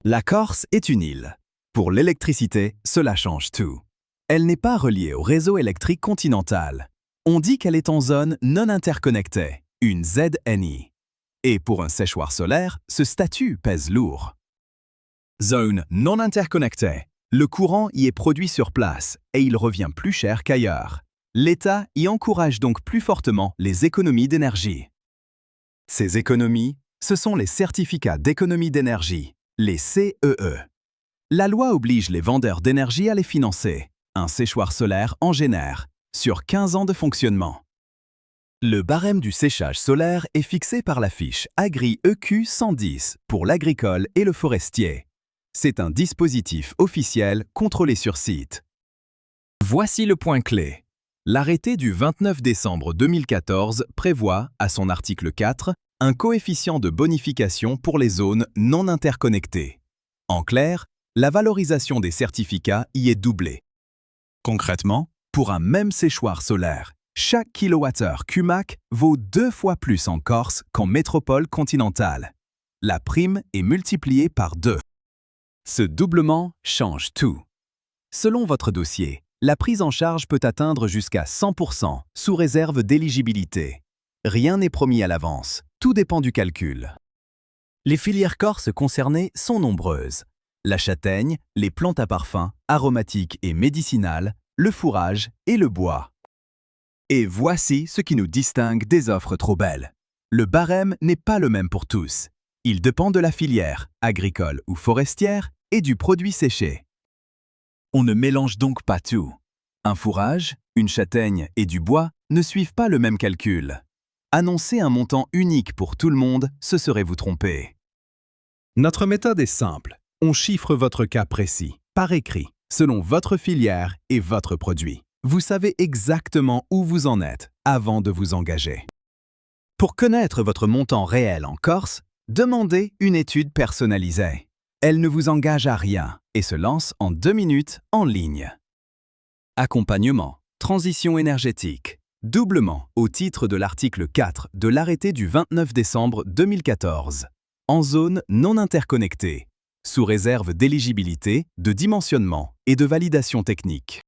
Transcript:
La Corse est une île. Pour l'électricité, cela change tout. Elle n'est pas reliée au réseau électrique continental. On dit qu'elle est en zone non interconnectée, une ZNI. Et pour un séchoir solaire, ce statut pèse lourd. Zone non interconnectée. Le courant y est produit sur place et il revient plus cher qu'ailleurs. L'État y encourage donc plus fortement les économies d'énergie. Ces économies, ce sont les certificats d'économie d'énergie, les CEE. La loi oblige les vendeurs d'énergie à les financer. Un séchoir solaire en génère, sur 15 ans de fonctionnement. Le barème du séchage solaire est fixé par la fiche Agri-EQ 110 pour l'agricole et le forestier. C'est un dispositif officiel contrôlé sur site. Voici le point clé. L'arrêté du 29 décembre 2014 prévoit, à son article 4, un coefficient de bonification pour les zones non interconnectées. En clair, la valorisation des certificats y est doublée. Concrètement, pour un même séchoir solaire, chaque kilowattheure CUMAC vaut 2 fois plus en Corse qu'en métropole continentale. La prime est multipliée par 2. Ce doublement change tout. Selon votre dossier, la prise en charge peut atteindre jusqu'à 100% sous réserve d'éligibilité. Rien n'est promis à l'avance, tout dépend du calcul. Les filières corses concernées sont nombreuses. La châtaigne, les plantes à parfum, aromatiques et médicinales, le fourrage et le bois. Et voici ce qui nous distingue des offres trop belles. Le barème n'est pas le même pour tous. Il dépend de la filière, agricole ou forestière, et du produit séché. On ne mélange donc pas tout. Un fourrage, une châtaigne et du bois ne suivent pas le même calcul. Annoncer un montant unique pour tout le monde, ce serait vous tromper. Notre méthode est simple. On chiffre votre cas précis, par écrit, selon votre filière et votre produit. Vous savez exactement où vous en êtes avant de vous engager. Pour connaître votre montant réel en Corse, demandez une étude personnalisée. Elle ne vous engage à rien et se lance en 2 minutes en ligne. Accompagnement, transition énergétique, doublement au titre de l'article 4 de l'arrêté du 29 décembre 2014, en zone non interconnectée, sous réserve d'éligibilité, de dimensionnement et de validation technique.